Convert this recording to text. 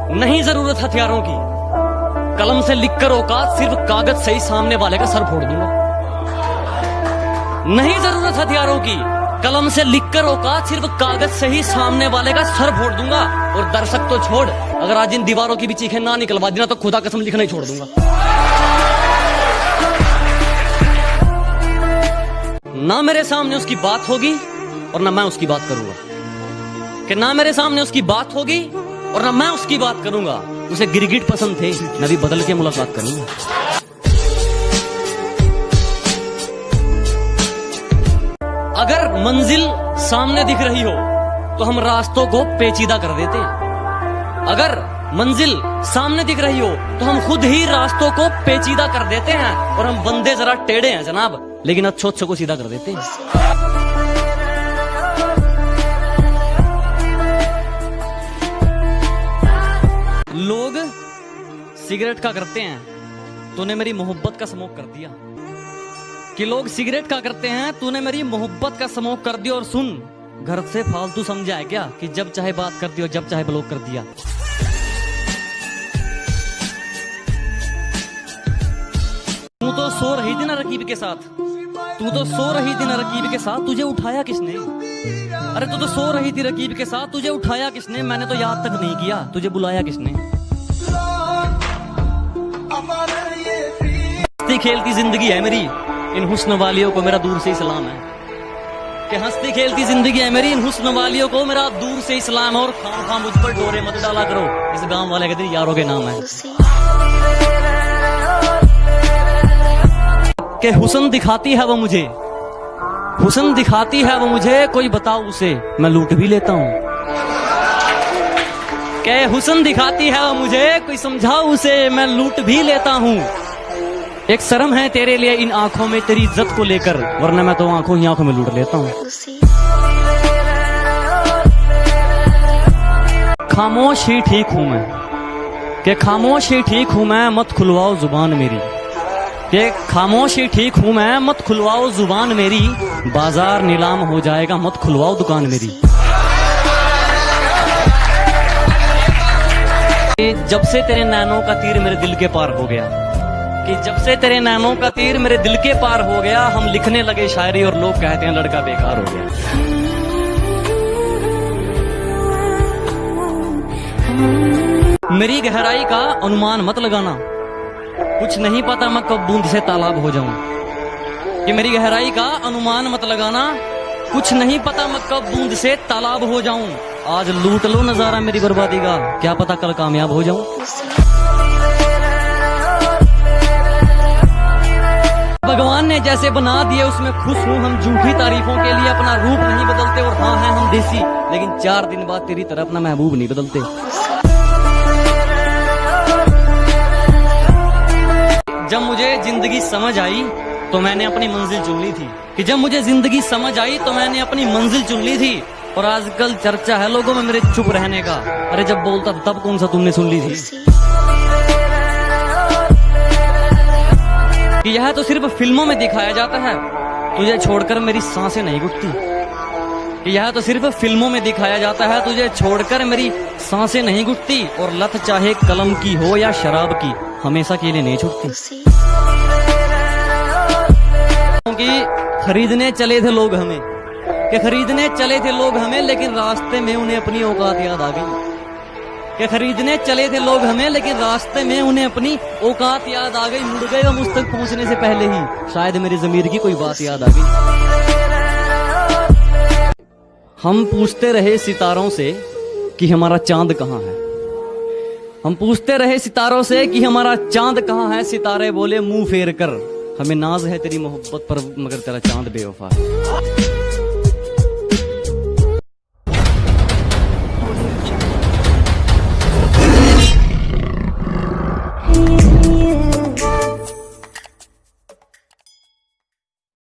नहीं जरूरत हथियारों की, कलम से लिखकर औकात, सिर्फ कागज से ही सामने वाले का सर फोड़ दूंगा। नहीं जरूरत हथियारों की, कलम से लिखकर औकात, सिर्फ कागज से ही सामने वाले का सर फोड़ दूंगा। और दर्शक तो छोड़, अगर आज इन दीवारों की भी चीखें ना निकलवा देना तो खुदा कसम लिखना ही छोड़ दूंगा। ना मेरे सामने उसकी बात होगी और ना मैं उसकी बात करूंगा, कि ना मेरे सामने उसकी बात होगी और ना मैं उसकी बात करूंगा। उसे गिरगिट पसंद थे, मैं भी बदल के मुलाकात करूंगा। अगर मंजिल सामने दिख रही हो तो हम रास्तों को पेचीदा कर देते हैं। अगर मंजिल सामने दिख रही हो तो हम खुद ही रास्तों को पेचीदा कर देते हैं। और हम बंदे जरा टेढ़े हैं जनाब, लेकिन अच्छों को सीधा कर देते हैं। लोग सिगरेट का करते हैं, तूने मेरी मोहब्बत का स्मोक कर दिया। कि लोग सिगरेट का करते हैं, तूने मेरी मोहब्बत का स्मोक कर दिया। और सुन, घर से फालतू समझा है क्या कि जब चाहे बात करती हो, जब चाहे ब्लॉक कर दिया। तू तो सो रही थी ना रकीब के साथ, तू तो सो रही थी ना रकीब के साथ, तुझे उठाया किसने? अरे तू तो सो रही थी रकीब के साथ, तुझे उठाया किसने? मैंने तो याद तक नहीं किया, तुझे बुलाया किसने? हंसती खेलती जिंदगी है मेरी, इन हुस्न वालियों को मेरा दूर से ही सलाम है। कि हंसती खेलती जिंदगी है मेरी, इन हुस्न वालियों को मेरा दूर से ही सलाम है। और खाम मुझ पर डोरे मत डाला करो, इस गांव वाले कहते यारों के नाम है। कि हुस्न दिखाती है वो मुझे, हुस्न दिखाती है वो मुझे, कोई बताओ उसे मैं लूट भी लेता हूँ। के हुस्न दिखाती है वो मुझे, कोई समझाओ उसे मैं लूट भी लेता हूँ। एक शर्म है तेरे लिए इन आंखों में तेरी इज्जत को लेकर, वरना मैं तो आंखों ही आंखों में लूट लेता हूँ। खामोश ही ठीक हूँ मैं, कि खामोश ही ठीक हूँ मैं, मत खुलवाओ जुबान मेरी। कि खामोश ही ठीक हूँ मैं, मत खुलवाओ जुबान मेरी। बाजार नीलाम हो जाएगा, मत खुलवाओ दुकान मेरी। जब से तेरे नैनों का तीर मेरे दिल के पार हो गया, कि जब से तेरे नैनों का तीर मेरे दिल के पार हो गया, हम लिखने लगे शायरी और लोग कहते हैं लड़का बेकार हो गया। मेरी गहराई का अनुमान मत लगाना, कुछ नहीं पता मैं कब बूंद से तालाब हो जाऊं। कि मेरी गहराई का अनुमान मत लगाना, कुछ नहीं पता मैं कब बूंद से तालाब हो जाऊं। आज लूट लो नजारा मेरी बर्बादी का, क्या पता कल कामयाब हो जाऊं। भगवान ने जैसे बना दिए उसमें खुश हूँ। हम झूठी तारीफों के लिए अपना रूप नहीं बदलते। और हाँ है हम देसी, लेकिन 4 दिन बाद तेरी तरह अपना महबूब नहीं बदलते। जब मुझे जिंदगी समझ आई तो मैंने अपनी मंजिल चुन ली थी। कि जब मुझे जिंदगी समझ आई तो मैंने अपनी मंजिल चुन ली थी। और आजकल चर्चा है लोगों में मेरे चुप रहने का। अरे जब बोलता था तब कौन सा तुमने सुन ली थी? कि यह तो सिर्फ फिल्मों में दिखाया जाता है, तुझे छोड़कर मेरी सांसें नहीं घुटती। कि यह तो सिर्फ फिल्मों में दिखाया जाता है, तुझे छोड़कर मेरी सांसें नहीं घुटती। और लत चाहे कलम की हो या शराब की, हमेशा के लिए नहीं छूटती। क्योंकि खरीदने चले थे लोग हमें, कि खरीदने चले थे लोग हमें, लेकिन रास्ते में उन्हें अपनी औकात याद आ गई। कि खरीदने चले थे लोग हमें, लेकिन रास्ते में उन्हें अपनी औकात याद आ गई। मुड़ गए हम उस तक पहुंचने से पहले ही, शायद मेरी ज़मीर की कोई बात याद आ गई। हम पूछते रहे सितारों से कि हमारा चांद कहाँ है। हम पूछते रहे सितारों से कि हमारा चांद कहाँ है। सितारे बोले मुंह फेर कर, हमें नाज है तेरी मोहब्बत पर, मगर तेरा चांद बेवफा है।